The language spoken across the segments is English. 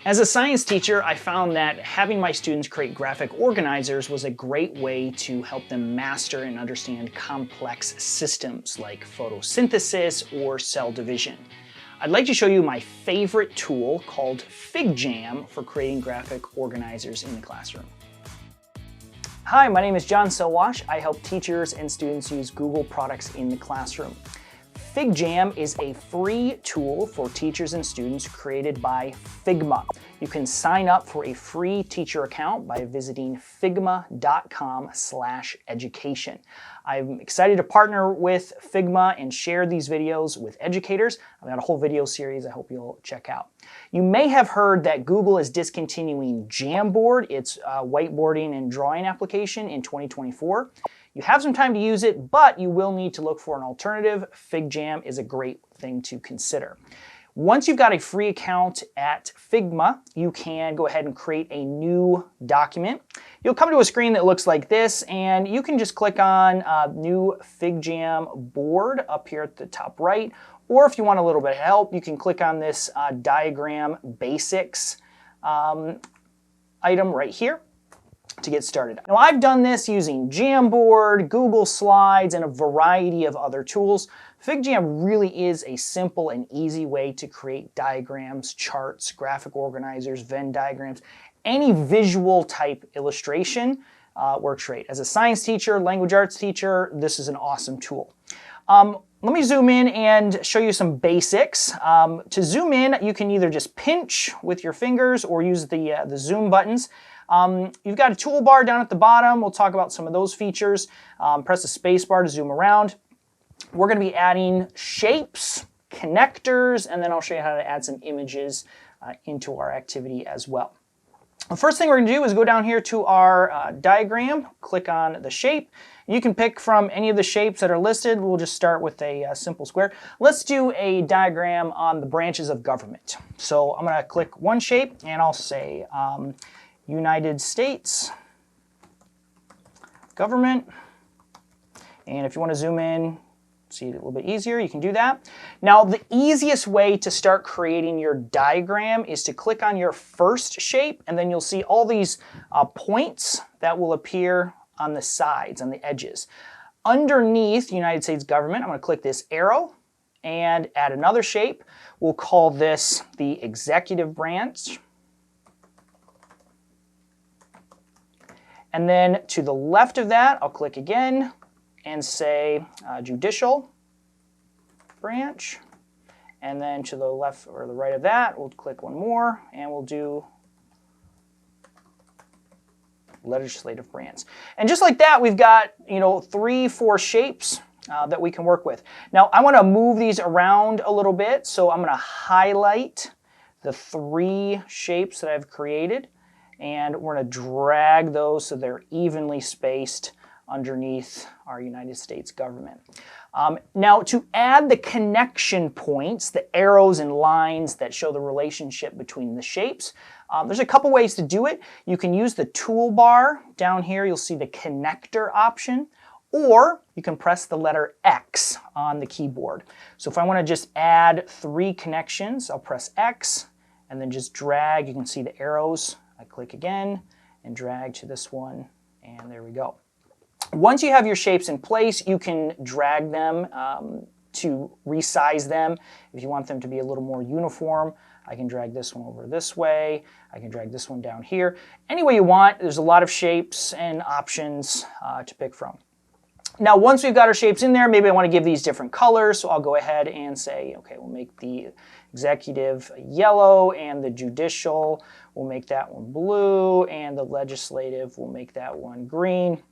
As a science teacher, I found that having my students create graphic organizers was a great way to help them master and understand complex systems like photosynthesis or cell division. I'd like to show you my favorite tool called FigJam for creating graphic organizers in the classroom. Hi, my name is John Sowash. I help teachers and students use Google products in the classroom. FigJam is a free tool for teachers and students created by Figma. You can sign up for a free teacher account by visiting figma.com/education. I'm excited to partner with Figma and share these videos with educators. I've got a whole video series I hope you'll check out. You may have heard that Google is discontinuing Jamboard, its whiteboarding and drawing application, in 2024. You have some time to use it, but you will need to look for an alternative. FigJam is a great thing to consider. Once you've got a free account at Figma, you can go ahead and create a new document. You'll come to a screen that looks like this, and you can just click on New FigJam Board up here at the top right, or if you want a little bit of help, you can click on this Diagram Basics item right here to get started. Now, I've done this using Jamboard, Google Slides, and a variety of other tools. FigJam really is a simple and easy way to create diagrams, charts, graphic organizers, Venn diagrams. Any visual type illustration works great. As a science teacher, language arts teacher, this is an awesome tool. Let me zoom in and show you some basics. To zoom in, you can either just pinch with your fingers or use the zoom buttons. You've got a toolbar down at the bottom. We'll talk about some of those features. Press the space bar to zoom around. We're going to be adding shapes, connectors, and then I'll show you how to add some images into our activity as well. The first thing we're going to do is go down here to our diagram, click on the shape. You can pick from any of the shapes that are listed. We'll just start with a simple square. Let's do a diagram on the branches of government. So I'm going to click one shape and I'll say United States government. And if you want to zoom in, see it a little bit easier, you can do that. Now, the easiest way to start creating your diagram is to click on your first shape, and then you'll see all these points that will appear on the sides, on the edges. Underneath United States government, I'm going to click this arrow and add another shape. We'll call this the executive branch. And then to the left of that, I'll click again and say judicial branch. And then to the left or the right of that, we'll click one more and we'll do legislative branch. And just like that, we've got 3-4 shapes that we can work with. Now, I want to move these around a little bit, so I'm going to highlight the 3 shapes that I've created. And we're going to drag those so they're evenly spaced underneath our United States government. Now, to add the connection points, the arrows and lines that show the relationship between the shapes, there's a couple ways to do it. You can use the toolbar. Down here, you'll see the connector option, or you can press the letter X on the keyboard. So if I want to just add 3 connections, I'll press X and then just drag. You can see the arrows. I click again and drag to this one, and there we go. Once you have your shapes in place, you can drag them to resize them. If you want them to be a little more uniform, I can drag this one over this way. I can drag this one down here. Any way you want. There's a lot of shapes and options to pick from. Now, once we've got our shapes in there, maybe I want to give these different colors, so I'll go ahead and say, okay, we'll make the executive yellow, and the judicial, we'll make that one blue, and the legislative, we'll make that one green.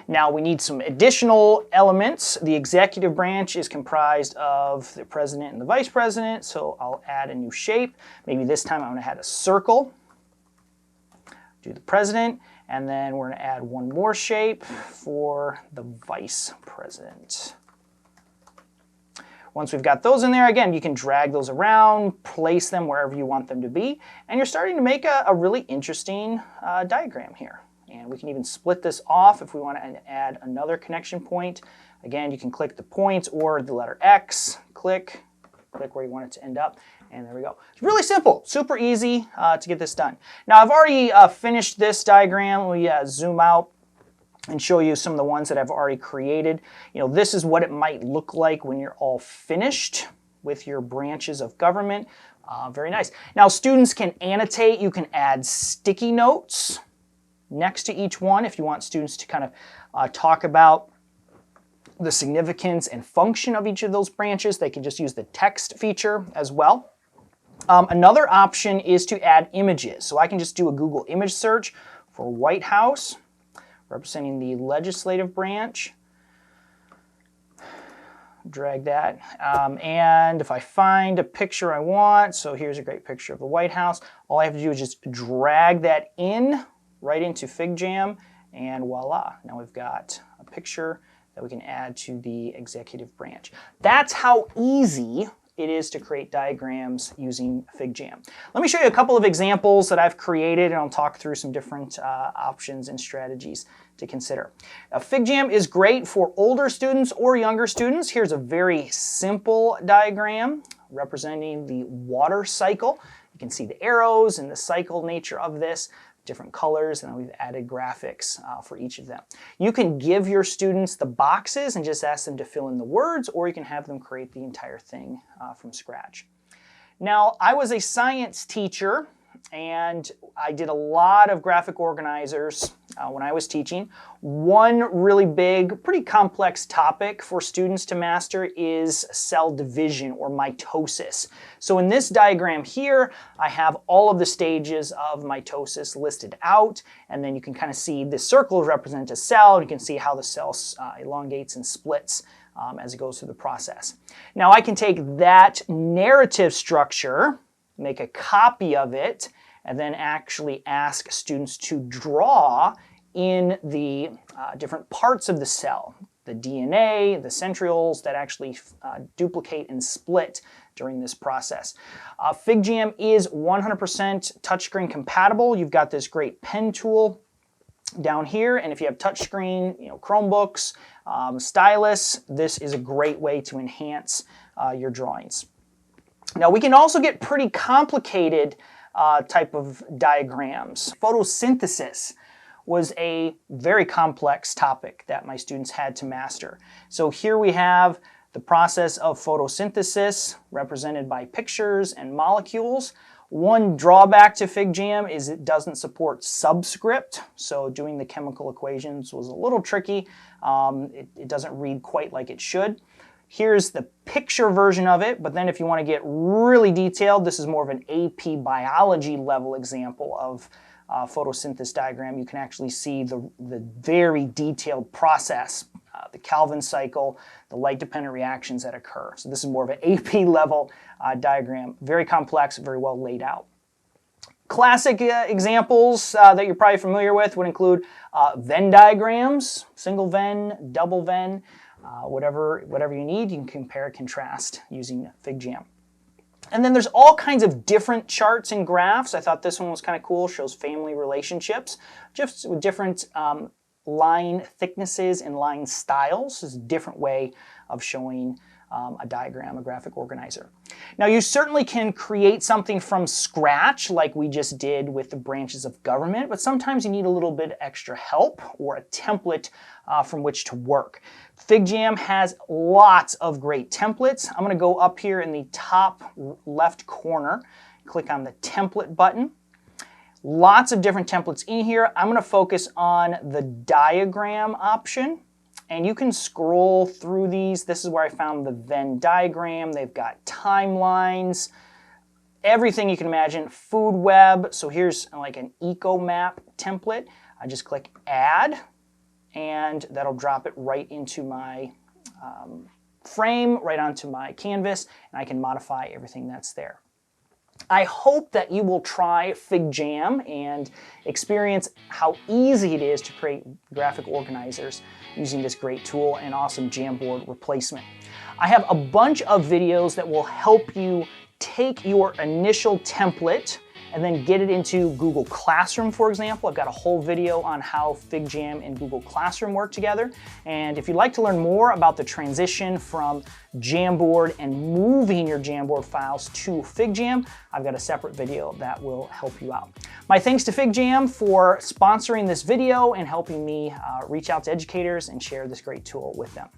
Now, we need some additional elements. The executive branch is comprised of the president and the vice president, so I'll add a new shape. Maybe this time I'm going to add a circle. Do the president, and then we're going to add one more shape for the vice president. Once we've got those in there, again, you can drag those around, place them wherever you want them to be, and you're starting to make a really interesting diagram here. And we can even split this off if we want to add another connection point. Again, you can click the points or the letter X, click where you want it to end up, And there we go. It's really simple, super easy to get this done. Now I've already finished this diagram. We zoom out and show you some of the ones that I've already created. You know, this is what it might look like when you're all finished with your branches of government. Very nice. Now students can annotate. You can add sticky notes next to each one if you want students to kind of talk about the significance and function of each of those branches. They can just use the text feature as well. Another option is to add images. So I can just do a Google image search for White House, representing the legislative branch. Drag that. And if I find a picture I want, so here's a great picture of the White House, all I have to do is just drag that in right into FigJam, and voila, now we've got a picture that we can add to the executive branch. That's how easy it is to create diagrams using FigJam. Let me show you a couple of examples that I've created, and I'll talk through some different options and strategies to consider. FigJam is great for older students or younger students. Here's a very simple diagram representing the water cycle. You can see the arrows and the cycle nature of this, different colors, and then we've added graphics for each of them. You can give your students the boxes and just ask them to fill in the words, or you can have them create the entire thing from scratch. Now, I was a science teacher, and I did a lot of graphic organizers when I was teaching. One really big, pretty complex topic for students to master is cell division or mitosis. So in this diagram here, I have all of the stages of mitosis listed out, and then you can kind of see the circles represent a cell, and you can see how the cell elongates and splits as it goes through the process. Now I can take that narrative structure, make a copy of it, and then actually ask students to draw in the different parts of the cell, the DNA, the centrioles that actually duplicate and split during this process. FigJam is 100% touchscreen compatible. You've got this great pen tool down here, and if you have touchscreen, Chromebooks, stylus, this is a great way to enhance your drawings. Now we can also get pretty complicated type of diagrams. Photosynthesis was a very complex topic that my students had to master. So here we have the process of photosynthesis represented by pictures and molecules. One drawback to FigJam is it doesn't support subscript, so doing the chemical equations was a little tricky. It doesn't read quite like it should. Here's the picture version of it, but then if you want to get really detailed, this is more of an AP biology level example of photosynthesis diagram. You can actually see the very detailed process, the Calvin cycle, the light-dependent reactions that occur. So this is more of an AP level diagram, very complex, very well laid out. Classic examples that you're probably familiar with would include Venn diagrams, single Venn, double Venn, whatever you need, you can compare, contrast using FigJam. And then there's all kinds of different charts and graphs. I thought this one was kind of cool, shows family relationships, just with different line thicknesses and line styles. It's a different way of showing a diagram, a graphic organizer. Now you certainly can create something from scratch like we just did with the branches of government, but sometimes you need a little bit extra help or a template from which to work. FigJam has lots of great templates. I'm going to go up here in the top left corner, click on the template button. Lots of different templates in here. I'm going to focus on the diagram option. And you can scroll through these. This is where I found the Venn diagram. They've got timelines, everything you can imagine, food web. So here's like an eco map template. I just click add, and that'll drop it right into my frame, right onto my canvas, and I can modify everything that's there. I hope that you will try FigJam and experience how easy it is to create graphic organizers using this great tool and awesome Jamboard replacement. I have a bunch of videos that will help you take your initial template and then get it into Google Classroom, for example. I've got a whole video on how FigJam and Google Classroom work together. And if you'd like to learn more about the transition from Jamboard and moving your Jamboard files to FigJam, I've got a separate video that will help you out. My thanks to FigJam for sponsoring this video and helping me reach out to educators and share this great tool with them.